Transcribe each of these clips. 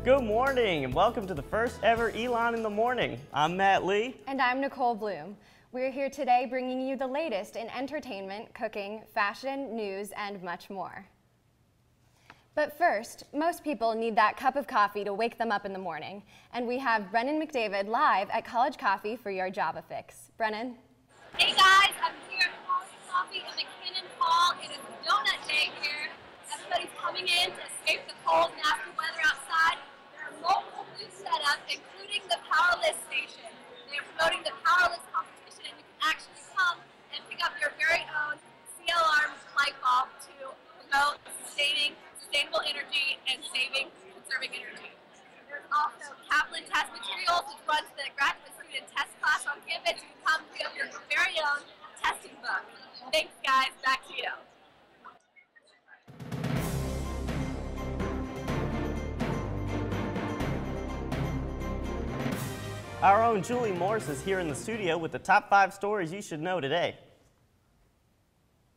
Good morning and welcome to the first ever ELN in the Morning. I'm Matt Lee. And I'm Nicole Bloom. We're here today bringing you the latest in entertainment, cooking, fashion, news, and much more. But first, most people need that cup of coffee to wake them up in the morning. And we have Brennan McDavid live at College Coffee for your Java fix. Brennan? Hey guys, I'm here at College Coffee in McKinnon Hall. It is donut day here. Everybody's coming in to escape the cold, nasty weather outside. There are multiple booths set up, including the Powerless Station. They are promoting the Powerless competition, and you can actually come and pick up your very own CL Arms light bulb to promote sustainable energy and conserving energy. There's also Kaplan Test Materials, which runs the graduate student test class on campus. You can come pick up your very own testing book. Thanks, guys. Back to you. Our own Julie Morse is here in the studio with the top 5 stories you should know today.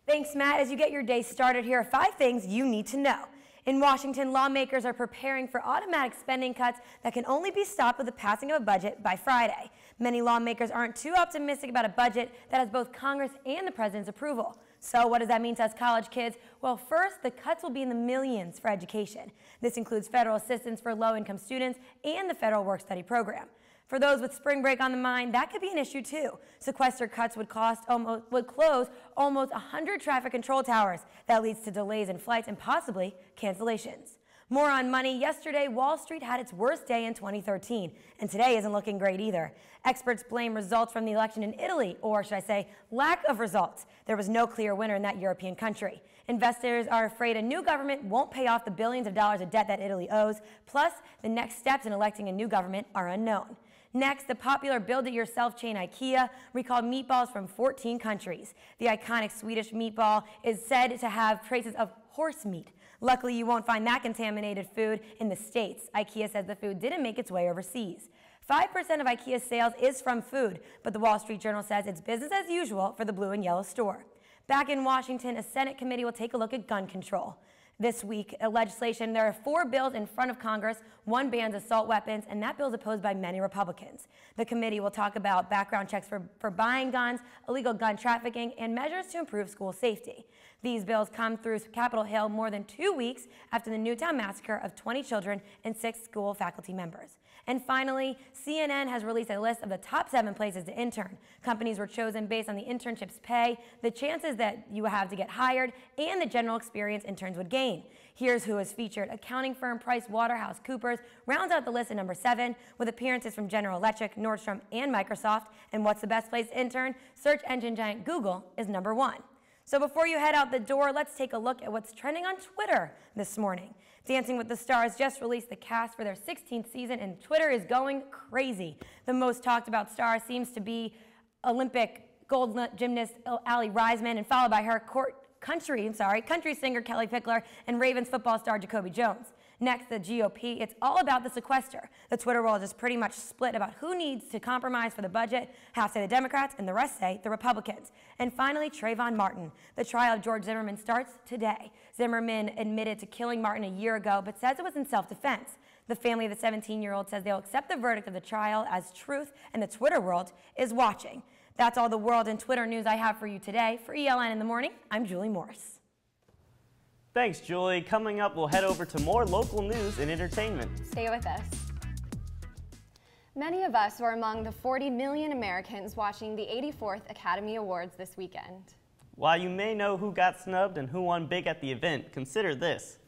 Thanks, Matt. As you get your day started, here are 5 things you need to know. In Washington, lawmakers are preparing for automatic spending cuts that can only be stopped with the passing of a budget by Friday. Many lawmakers aren't too optimistic about a budget that has both Congress and the president's approval. So what does that mean to us college kids? Well, first, the cuts will be in the millions for education. This includes federal assistance for low-income students and the federal work-study program. For those with spring break on the mind, that could be an issue too. Sequester cuts would close almost 100 traffic control towers. That leads to delays in flights and possibly cancellations. More on money. Yesterday, Wall Street had its worst day in 2013, and today isn't looking great either. Experts blame results from the election in Italy, or should I say, lack of results. There was no clear winner in that European country. Investors are afraid a new government won't pay off the billions of dollars of debt that Italy owes, plus the next steps in electing a new government are unknown. Next, the popular build-it-yourself chain IKEA recalled meatballs from 14 countries. The iconic Swedish meatball is said to have traces of horse meat. Luckily, you won't find that contaminated food in the States. IKEA says the food didn't make its way overseas. 5% of IKEA's sales is from food, but the Wall Street Journal says it's business as usual for the blue and yellow store. Back in Washington, a Senate committee will take a look at gun control. This week, legislation, there are 4 bills in front of Congress. 1 bans assault weapons, and that bill is opposed by many Republicans. The committee will talk about background checks for buying guns, illegal gun trafficking, and measures to improve school safety. These bills come through Capitol Hill more than 2 weeks after the Newtown massacre of 20 children and 6 school faculty members. And finally, CNN has released a list of the top 7 places to intern. Companies were chosen based on the internship's pay, the chances that you have to get hired, and the general experience interns would gain. Here's who is featured. Accounting firm PricewaterhouseCoopers rounds out the list at number 7 with appearances from General Electric, Nordstrom, and Microsoft. And what's the best place to intern? Search engine giant Google is number 1. So before you head out the door, let's take a look at what's trending on Twitter this morning. Dancing with the Stars just released the cast for their 16th season, and Twitter is going crazy. The most talked about star seems to be Olympic gold gymnast Allie Reisman, and followed by her country singer Kelly Pickler and Ravens football star Jacoby Jones. Next, the GOP. It's all about the sequester. The Twitter world is pretty much split about who needs to compromise for the budget. Half say the Democrats and the rest say the Republicans. And finally, Trayvon Martin. The trial of George Zimmerman starts today. Zimmerman admitted to killing Martin a year ago, but says it was in self-defense. The family of the 17-year-old says they'll accept the verdict of the trial as truth, and the Twitter world is watching. That's all the world and Twitter news I have for you today. For ELN in the Morning, I'm Julie Morse. Thanks, Julie. Coming up, we'll head over to more local news and entertainment. Stay with us. Many of us were among the 40 million Americans watching the 84th Academy Awards this weekend. While you may know who got snubbed and who won big at the event, consider this.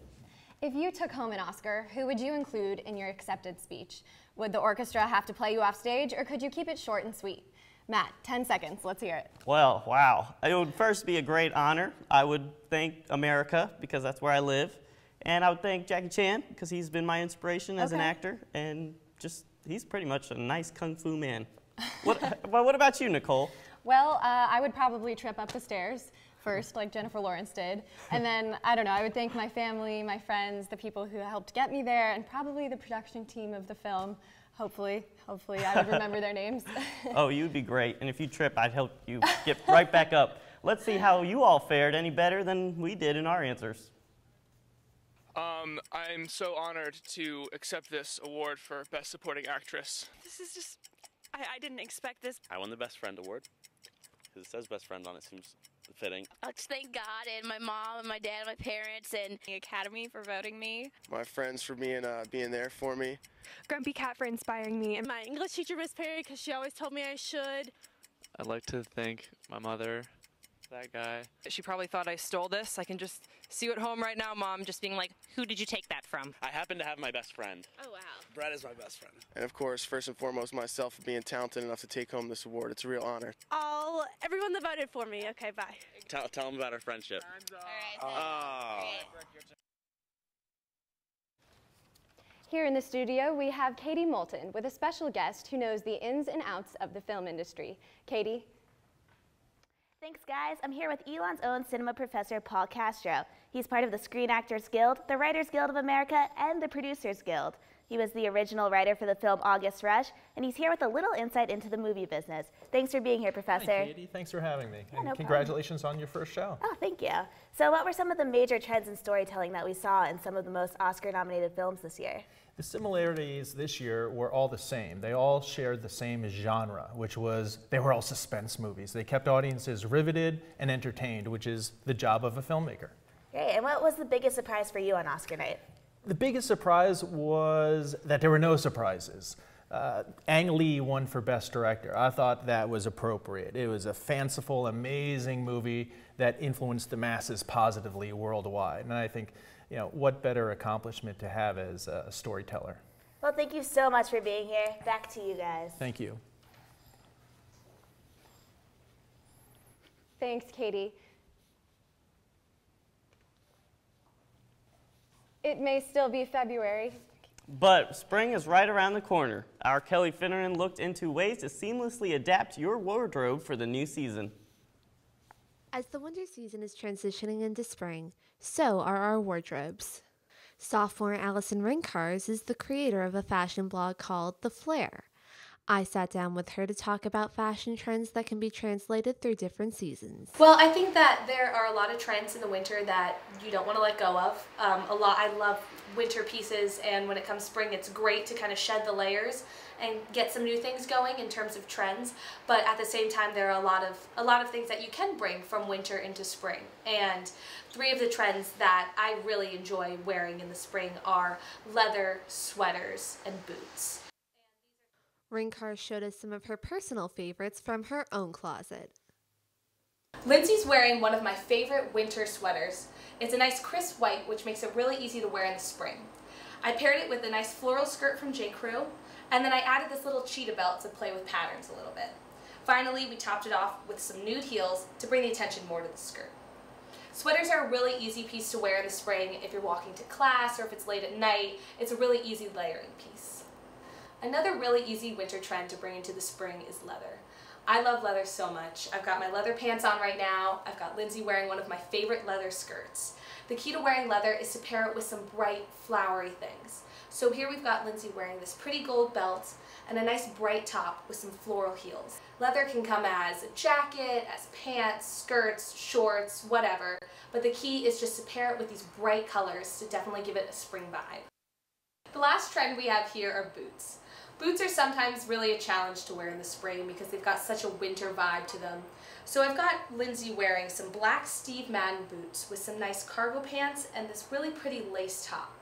If you took home an Oscar, who would you include in your acceptance speech? Would the orchestra have to play you off stage, or could you keep it short and sweet? Matt, 10 seconds. Let's hear it. Well, wow. It would first be a great honor. I would thank America, because that's where I live. And I would thank Jackie Chan, because he's been my inspiration as an actor. And just, he's pretty much a nice kung fu man. What about you, Nicole? Well, I would probably trip up the stairs first, like Jennifer Lawrence did. And then, I don't know, I would thank my family, my friends, the people who helped get me there, and probably the production team of the film. Hopefully I would remember their names. Oh, you'd be great. And if you trip, I'd help you get right back up. Let's see how you all fared any better than we did in our answers. I'm so honored to accept this award for Best Supporting Actress. This is just, I didn't expect this. I won the Best Friend Award, because it says Best Friend on it, seems fitting. I'll just thank God and my mom and my dad and my parents and The Academy for voting me. My friends for being there for me. Grumpy Cat for inspiring me. And my English teacher, Miss Perry, because she always told me I should. I'd like to thank my mother, that guy. She probably thought I stole this. I can just see you at home right now, Mom, just being like, who did you take that from? I happen to have my best friend. oh wow. Brett is my best friend. And of course, first and foremost, myself for being talented enough to take home this award. It's a real honor. Everyone that voted for me. Okay, bye. Tell them about our friendship. All right. Here in the studio, we have Katie Moulton with a special guest who knows the ins and outs of the film industry. Katie. Thanks, guys. I'm here with Elon's own cinema professor, Paul Castro. He's part of the Screen Actors Guild, the Writers Guild of America, and the Producers Guild. He was the original writer for the film August Rush, and he's here with a little insight into the movie business. Thanks for being here, Professor. Hi, Katie. Thanks for having me. Yeah, and no congratulations on your first show. Oh, thank you. So what were some of the major trends in storytelling that we saw in some of the most Oscar-nominated films this year? The similarities this year were all the same. They all shared the same genre, which was they were all suspense movies. They kept audiences riveted and entertained, which is the job of a filmmaker. Great. And what was the biggest surprise for you on Oscar night? The biggest surprise was that there were no surprises. Ang Lee won for Best Director. I thought that was appropriate. It was a fanciful, amazing movie that influenced the masses positively worldwide. And I think, you know, what better accomplishment to have as a storyteller. Well, thank you so much for being here. Back to you guys. Thank you. Thanks, Katie. It may still be February. But spring is right around the corner. Our Kelly Finneran looked into ways to seamlessly adapt your wardrobe for the new season. As the winter season is transitioning into spring, so are our wardrobes. Sophomore Allison Rinkars is the creator of a fashion blog called The Flare. I sat down with her to talk about fashion trends that can be translated through different seasons. Well, I think that there are a lot of trends in the winter that you don't want to let go of. I love winter pieces, and when it comes spring, it's great to kind of shed the layers and get some new things going in terms of trends. But at the same time, there are a lot of things that you can bring from winter into spring. And three of the trends that I really enjoy wearing in the spring are leather, sweaters, and boots. Rinkar showed us some of her personal favorites from her own closet. Lindsay's wearing one of my favorite winter sweaters. It's a nice crisp white, which makes it really easy to wear in the spring. I paired it with a nice floral skirt from J. Crew, and then I added this little cheetah belt to play with patterns a little bit. Finally, we topped it off with some nude heels to bring the attention more to the skirt. Sweaters are a really easy piece to wear in the spring if you're walking to class or if it's late at night. It's a really easy layering piece. Another really easy winter trend to bring into the spring is leather. I love leather so much. I've got my leather pants on right now. I've got Lindsay wearing one of my favorite leather skirts. The key to wearing leather is to pair it with some bright, flowery things. So here we've got Lindsay wearing this pretty gold belt and a nice bright top with some floral heels. Leather can come as a jacket, as pants, skirts, shorts, whatever, but the key is just to pair it with these bright colors to definitely give it a spring vibe. The last trend we have here are boots. Boots are sometimes really a challenge to wear in the spring because they've got such a winter vibe to them. So I've got Lindsay wearing some black Steve Madden boots with some nice cargo pants and this really pretty lace top.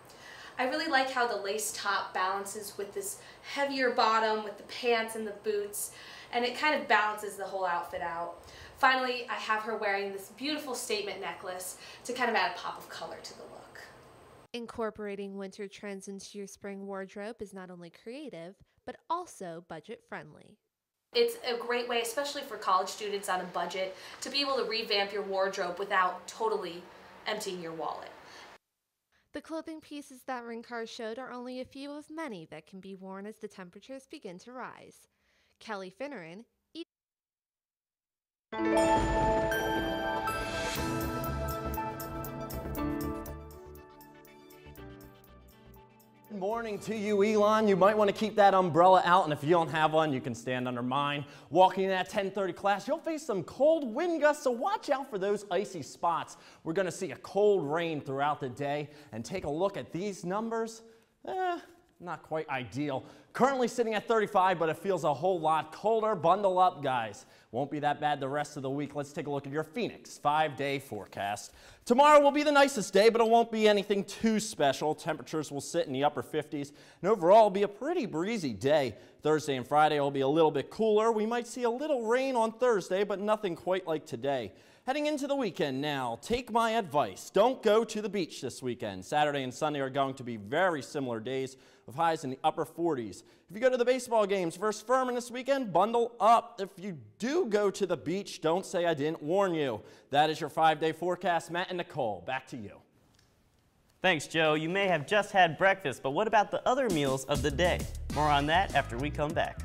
I really like how the lace top balances with this heavier bottom with the pants and the boots, and it kind of balances the whole outfit out. Finally, I have her wearing this beautiful statement necklace to kind of add a pop of color to the look. Incorporating winter trends into your spring wardrobe is not only creative, but also budget-friendly. It's a great way, especially for college students on a budget, to be able to revamp your wardrobe without totally emptying your wallet. The clothing pieces that Rinkar showed are only a few of many that can be worn as the temperatures begin to rise. Kelly Finneran, Good morning to you, Elon. You might want to keep that umbrella out, and if you don't have one, you can stand under mine. Walking in that 10:30 class, you'll face some cold wind gusts, so watch out for those icy spots. We're going to see a cold rain throughout the day, and take a look at these numbers. Not quite ideal. Currently sitting at 35, but it feels a whole lot colder. Bundle up, guys. Won't be that bad the rest of the week. Let's take a look at your Phoenix 5-day forecast. Tomorrow will be the nicest day, but it won't be anything too special. Temperatures will sit in the upper 50s, and overall it'll be a pretty breezy day. Thursday and Friday will be a little bit cooler. We might see a little rain on Thursday, but nothing quite like today. Heading into the weekend now, take my advice. Don't go to the beach this weekend. Saturday and Sunday are going to be very similar days with highs in the upper 40s. If you go to the baseball games versus Furman this weekend, bundle up. If you do go to the beach, don't say I didn't warn you. That is your 5-day forecast. Matt and Nicole, back to you. Thanks, Joe. You may have just had breakfast, but what about the other meals of the day? More on that after we come back.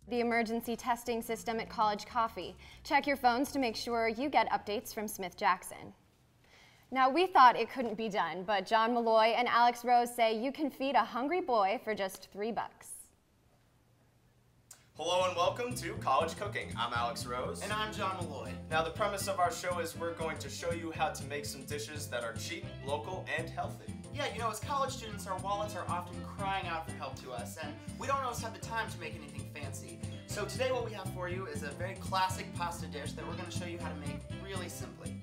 The emergency testing system at College Coffee. Check your phones to make sure you get updates from Smith Jackson. Now, we thought it couldn't be done, but John Malloy and Alex Rose say you can feed a hungry boy for just $3. Hello and welcome to College Cooking. I'm Alex Rose. And I'm John Malloy. Now the premise of our show is we're going to show you how to make some dishes that are cheap, local, and healthy. Yeah, you know, as college students, our wallets are often crying out for help to us, and we don't always have the time to make anything fancy. So today what we have for you is a very classic pasta dish that we're going to show you how to make really simply.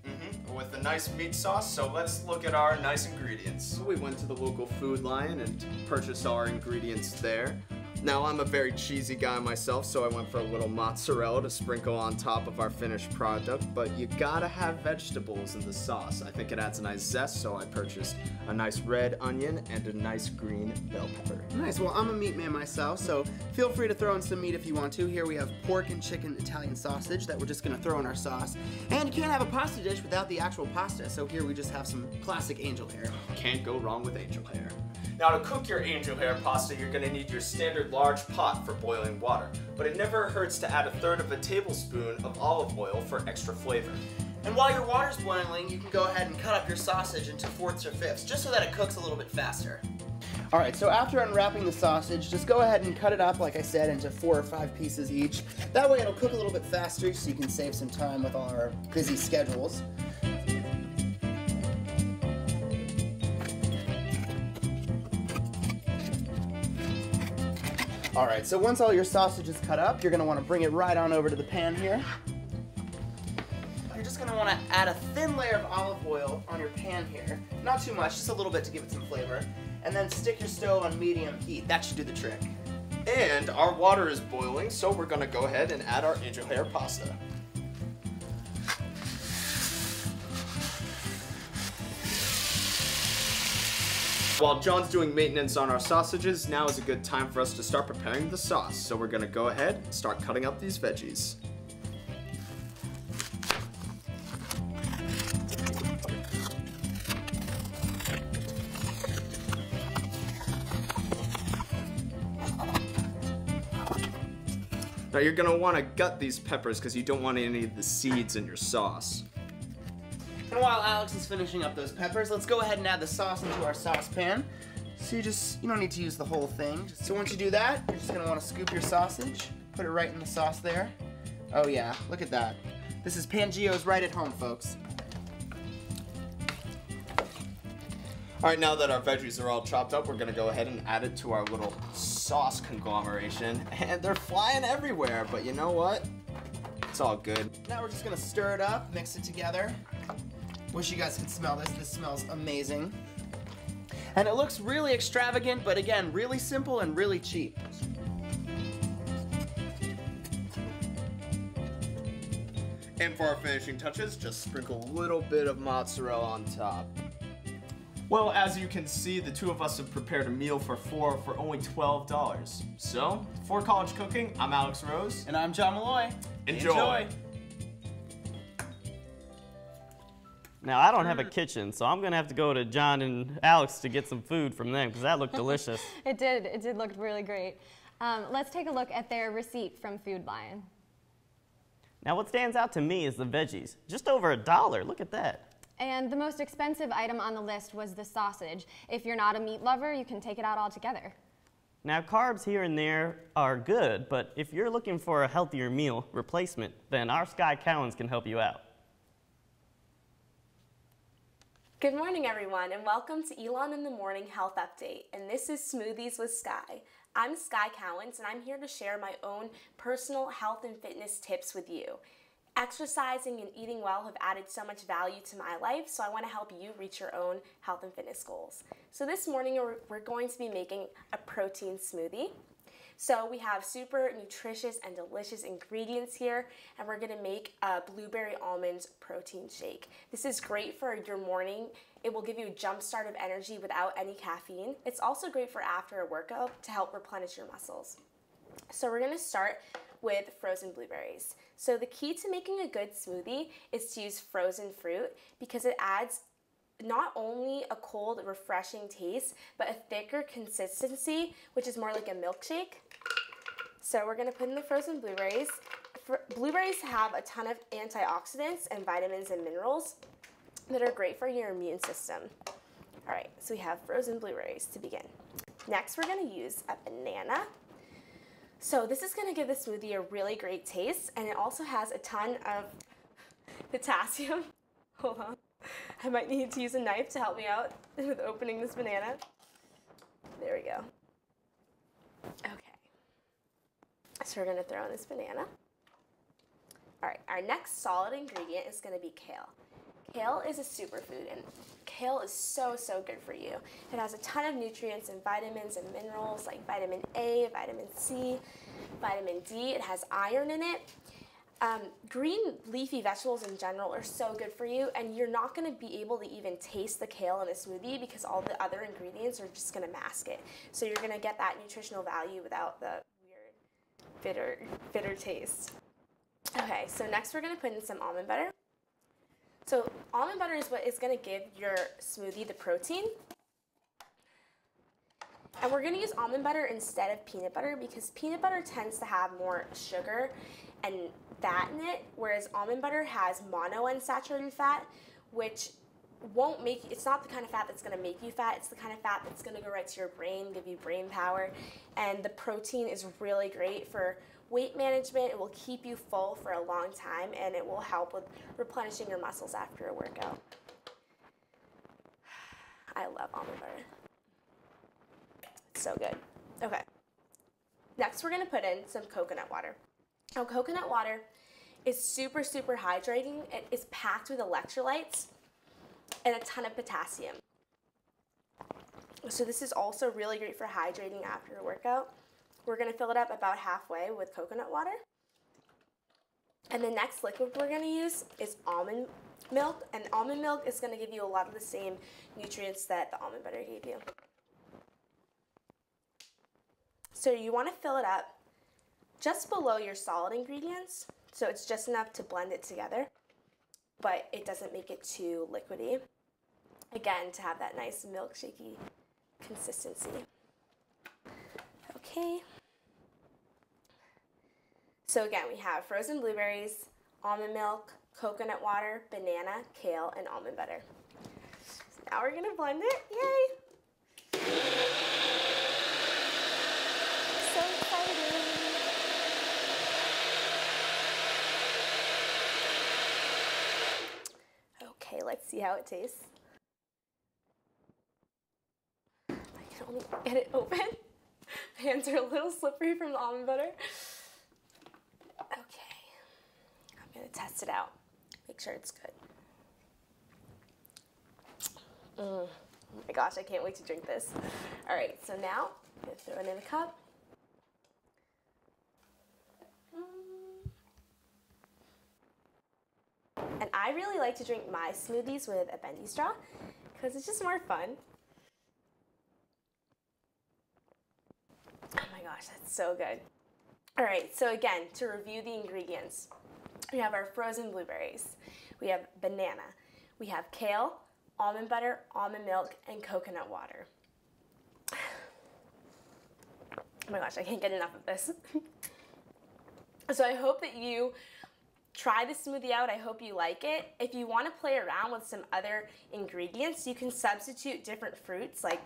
With a nice meat sauce, so let's look at our nice ingredients. We went to the local Food Lion and purchased our ingredients there. Now, I'm a very cheesy guy myself, so I went for a little mozzarella to sprinkle on top of our finished product, but you gotta have vegetables in the sauce. I think it adds a nice zest, so I purchased a nice red onion and a nice green bell pepper. Nice, well, I'm a meat man myself, so feel free to throw in some meat if you want to. Here we have pork and chicken Italian sausage that we're just gonna throw in our sauce. And you can't have a pasta dish without the actual pasta, so here we just have some classic angel hair. Can't go wrong with angel hair. Now, to cook your angel hair pasta, you're going to need your standard large pot for boiling water, but it never hurts to add 1/3 tablespoon of olive oil for extra flavor. And while your water's boiling, you can go ahead and cut up your sausage into 4ths or 5ths, just so that it cooks a little bit faster. Alright, so after unwrapping the sausage, just go ahead and cut it up, like I said, into 4 or 5 pieces each. That way it'll cook a little bit faster, so you can save some time with all our busy schedules. Alright, so once all your sausage is cut up, you're going to want to bring it right on over to the pan here. You're just going to want to add a thin layer of olive oil on your pan here. Not too much, just a little bit to give it some flavor. And then stick your stove on medium heat. That should do the trick. And our water is boiling, so we're going to go ahead and add our angel hair pasta. While John's doing maintenance on our sausages, now is a good time for us to start preparing the sauce. So we're gonna go ahead and start cutting up these veggies. Now you're gonna wanna gut these peppers because you don't want any of the seeds in your sauce. And while Alex is finishing up those peppers, let's go ahead and add the sauce into our saucepan. So you don't need to use the whole thing. So once you do that, you're just gonna wanna scoop your sausage, put it right in the sauce there. Oh yeah, look at that. This is Pangio's right at home, folks. All right, now that our veggies are all chopped up, we're gonna go ahead and add it to our little sauce conglomeration. And they're flying everywhere, but you know what? It's all good. Now we're just gonna stir it up, mix it together. Wish you guys could smell this. This smells amazing. And it looks really extravagant, but again, really simple and really cheap. And for our finishing touches, just sprinkle a little bit of mozzarella on top. Well, as you can see, the two of us have prepared a meal for 4 for only $12. So, for College Cooking, I'm Alex Rose. And I'm John Malloy. Enjoy. Now, I don't have a kitchen, so I'm going to have to go to John and Alex to get some food from them, because that looked delicious. It did look really great. Let's take a look at their receipt from Food Lion. Now, what stands out to me is the veggies. Just over $1, look at that. And the most expensive item on the list was the sausage. If you're not a meat lover, you can take it out altogether. Now, carbs here and there are good, but if you're looking for a healthier meal replacement, then our Sky Cowens can help you out. Good morning, everyone, and welcome to ELN in the Morning Health Update. And this is Smoothies with Sky. I'm Sky Cowens, and I'm here to share my own personal health and fitness tips with you. Exercising and eating well have added so much value to my life, so I want to help you reach your own health and fitness goals. So this morning we're going to be making a protein smoothie. So we have super nutritious and delicious ingredients here, and we're going to make a blueberry almond protein shake. This is great for your morning. It will give you a jump start of energy without any caffeine. It's also great for after a workout to help replenish your muscles. So we're going to start with frozen blueberries. So the key to making a good smoothie is to use frozen fruit because it adds not only a cold, refreshing taste, but a thicker consistency, which is more like a milkshake. So we're gonna put in the frozen blueberries. Blueberries have a ton of antioxidants and vitamins and minerals that are great for your immune system. All right, so we have frozen blueberries to begin. Next, we're gonna use a banana. So this is gonna give the smoothie a really great taste, and it also has a ton of potassium. Hold on. I might need to use a knife to help me out with opening this banana. There we go. Okay. So we're gonna throw in this banana. All right, our next solid ingredient is gonna be kale. Kale is a superfood, and kale is so good for you. It has a ton of nutrients and vitamins and minerals like vitamin A, vitamin C, vitamin D. It has iron in it. Green leafy vegetables in general are so good for you, and you're not going to be able to even taste the kale in a smoothie because all the other ingredients are just going to mask it. So you're going to get that nutritional value without the weird, bitter taste. Okay, so next we're going to put in some almond butter. So almond butter is what is going to give your smoothie the protein. And we're going to use almond butter instead of peanut butter because peanut butter tends to have more sugar and fat in it, whereas almond butter has monounsaturated fat, which won't make you, it's not the kind of fat that's going to make you fat, it's the kind of fat that's going to go right to your brain, give you brain power. And the protein is really great for weight management. It will keep you full for a long time, and it will help with replenishing your muscles after a workout. I love almond butter. It's so good. Okay. Next, we're going to put in some coconut water. Now, coconut water is super hydrating. It is packed with electrolytes and a ton of potassium. So this is also really great for hydrating after a workout. We're going to fill it up about halfway with coconut water. And the next liquid we're going to use is almond milk. And almond milk is going to give you a lot of the same nutrients that the almond butter gave you. So you want to fill it up just below your solid ingredients. So it's just enough to blend it together, but it doesn't make it too liquidy. Again, to have that nice milkshakey consistency. Okay. So again, we have frozen blueberries, almond milk, coconut water, banana, kale, and almond butter. So now we're gonna blend it, yay! So exciting! Okay, let's see how it tastes. I can only get it open. Hands are a little slippery from the almond butter. Okay, I'm gonna test it out. Make sure it's good. Oh my gosh, I can't wait to drink this. All right, so now I'm gonna throw it in a cup. And I really like to drink my smoothies with a bendy straw because it's just more fun. Oh my gosh, that's so good. All right, so again, to review the ingredients, we have our frozen blueberries, we have banana, we have kale, almond butter, almond milk, and coconut water. Oh my gosh, I can't get enough of this. So I hope that you Try the smoothie out. I hope you like it. If you want to play around with some other ingredients, you can substitute different fruits like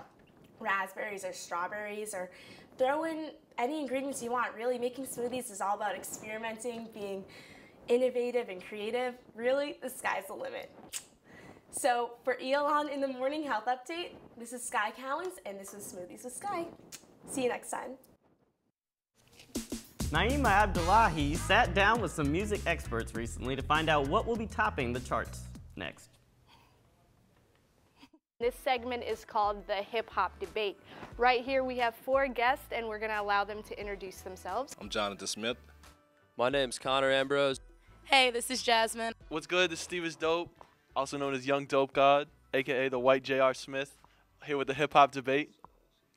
raspberries or strawberries, or throw in any ingredients you want. Really, making smoothies is all about experimenting, being innovative and creative. Really, the sky's the limit. So for ELN in the Morning Health Update, this is Sky Cowens, and this is Smoothies with Sky. See you next time. Naima Abdullahi sat down with some music experts recently to find out what will be topping the charts next. This segment is called the Hip Hop Debate. Right here we have 4 guests, and we're going to allow them to introduce themselves. I'm Jonathan Smith. My name's Connor Ambrose. Hey, this is Jasmine. What's good? This is Steve is Dope, also known as Young Dope God, aka the White J.R. Smith, here with the Hip Hop Debate.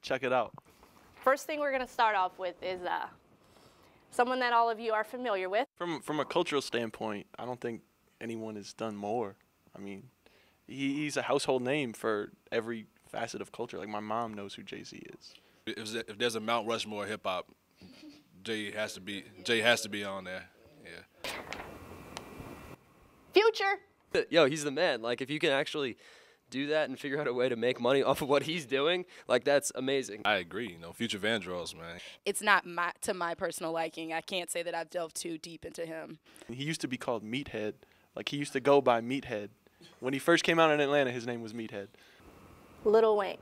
Check it out. First thing we're going to start off with is someone that all of you are familiar with. From a cultural standpoint, I don't think anyone has done more. I mean, he's a household name for every facet of culture. Like, my mom knows who Jay-Z is. If there's a Mount Rushmore hip hop, Jay has to be on there. Yeah. Future. Yo, he's the man. Like, if you can actually do that and figure out a way to make money off of what he's doing, like, that's amazing. I agree. You know, Future Vandross, man. It's not to my personal liking. I can't say that I've delved too deep into him. He used to be called Meathead. Like, he used to go by Meathead. When he first came out in Atlanta, his name was Meathead. Lil Wayne.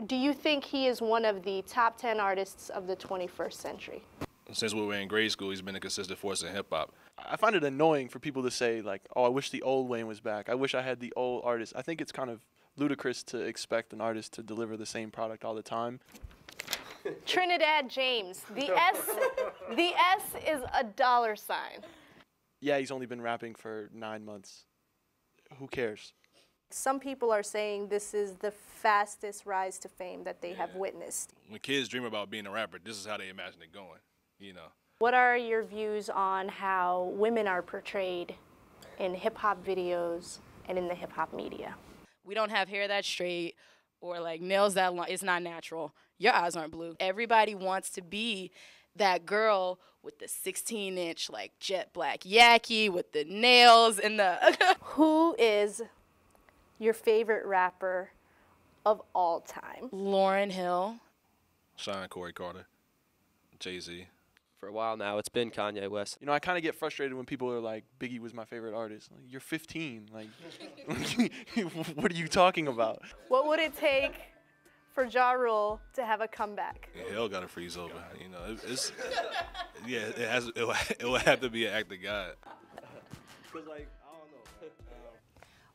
Do you think he is one of the top 10 artists of the 21st century? Since we were in grade school, he's been a consistent force in hip hop. I find it annoying for people to say, like, oh, I wish the old Wayne was back. I wish I had the old artist. I think it's kind of ludicrous to expect an artist to deliver the same product all the time. Trinidad James. The S is a dollar sign. Yeah, he's only been rapping for 9 months. Who cares? Some people are saying this is the fastest rise to fame that they have witnessed. When kids dream about being a rapper, this is how they imagine it going, you know. What are your views on how women are portrayed in hip-hop videos and in the hip-hop media? We don't have hair that straight or like nails that long. It's not natural. Your eyes aren't blue. Everybody wants to be that girl with the 16-inch like jet black yaki with the nails and the... Who is your favorite rapper of all time? Lauryn Hill. Sean Corey Carter. Jay-Z. For a while now, it's been Kanye West. You know, I kind of get frustrated when people are like, Biggie was my favorite artist. Like, you're 15. Like, what are you talking about? What would it take for Ja Rule to have a comeback? Yeah, hell gotta freeze over. You know, it will have to be an act of God.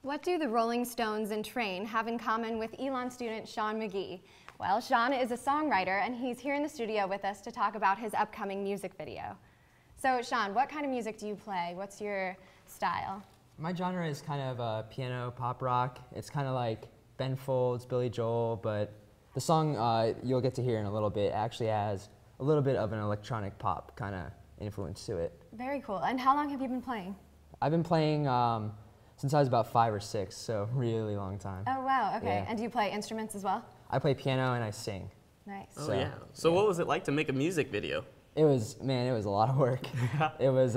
What do the Rolling Stones and Train have in common with ELN student Sean McGee? Well, Sean is a songwriter, and he's here in the studio with us to talk about his upcoming music video. So, Sean, what kind of music do you play? What's your style? My genre is kind of piano pop rock. It's kind of like Ben Folds, Billy Joel, but the song you'll get to hear in a little bit actually has a little bit of an electronic pop kind of influence to it. Very cool. And how long have you been playing? I've been playing since I was about 5 or 6, so really long time. Oh, wow, okay. Yeah. And do you play instruments as well? I play piano and I sing. Nice. Oh, yeah. So what was it like to make a music video? It was a lot of work. It was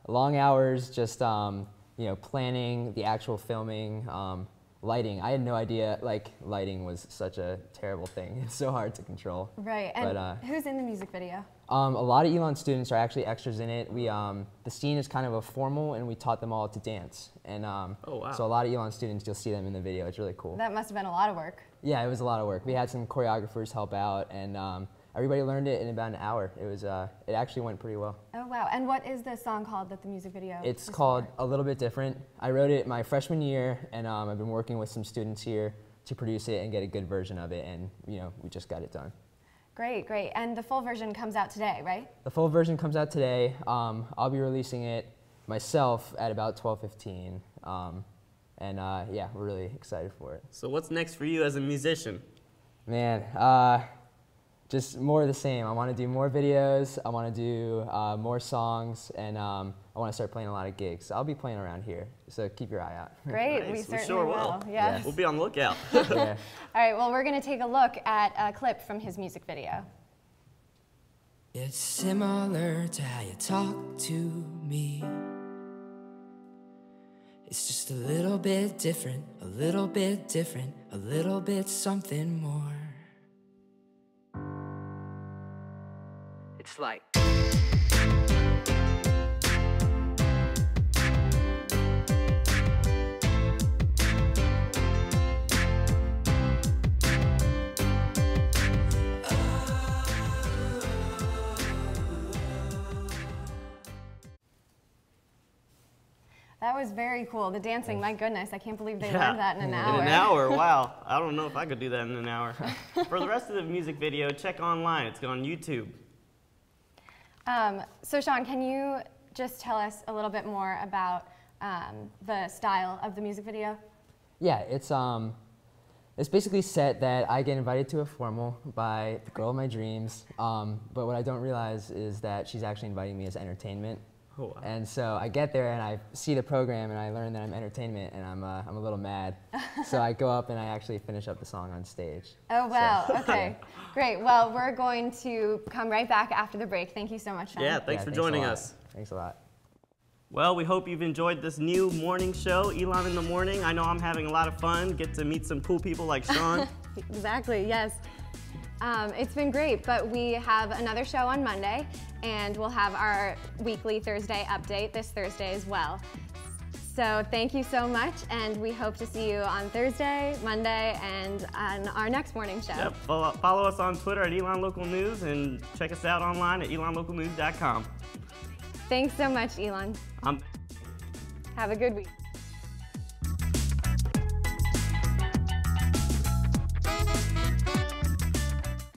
long hours, just, you know, planning the actual filming, lighting. I had no idea, like, lighting was such a terrible thing. It's so hard to control. Right, and who's in the music video? A lot of ELN students are actually extras in it. The scene is kind of a formal, and we taught them all to dance. And oh, wow. So a lot of ELN students, you'll see them in the video. It's really cool. That must have been a lot of work. Yeah, it was a lot of work. We had some choreographers help out, and everybody learned it in about an hour. It actually went pretty well. Oh, wow. And what is the song called that the music video It's called A Little Bit Different. I wrote it my freshman year, and I've been working with some students here to produce it and get a good version of it, and you know, we just got it done. Great, great. And the full version comes out today, right? The full version comes out today. I'll be releasing it myself at about 12:15. Yeah, we're really excited for it. So what's next for you as a musician? Man, just more of the same. I want to do more videos, I want to do more songs, and I want to start playing a lot of gigs. I'll be playing around here, so keep your eye out. Great, nice. we certainly sure will. Yes. We'll be on the lookout. Yeah. All right, well, we're going to take a look at a clip from his music video. It's similar to how you talk to me. It's just a little bit different, a little bit different, a little bit something more. It's like That was very cool. The dancing, my goodness, I can't believe they learned that in an hour. In an hour, wow. I don't know if I could do that in an hour. For the rest of the music video, check online. It's on YouTube. So Sean, can you just tell us a little bit more about the style of the music video? Yeah, it's basically set that I get invited to a formal by the girl of my dreams, but what I don't realize is that she's actually inviting me as entertainment. Oh, wow. And so I get there and I see the program and I learn that I'm entertainment and I'm a little mad. So I go up and I actually finish up the song on stage. Oh, wow. So, okay. Great. Well, we're going to come right back after the break. Thank you so much, Sean. Yeah, thanks for joining us. Thanks a lot. Well, we hope you've enjoyed this new morning show, Elon in the Morning. I know I'm having a lot of fun, get to meet some cool people like Sean. Exactly, yes. It's been great, but we have another show on Monday, and we'll have our weekly Thursday update this Thursday as well. So thank you so much, and we hope to see you on Thursday, Monday, and on our next morning show. Yep, follow us on Twitter at Elon Local News, and check us out online at elonlocalnews.com. Thanks so much, Elon. Have a good week.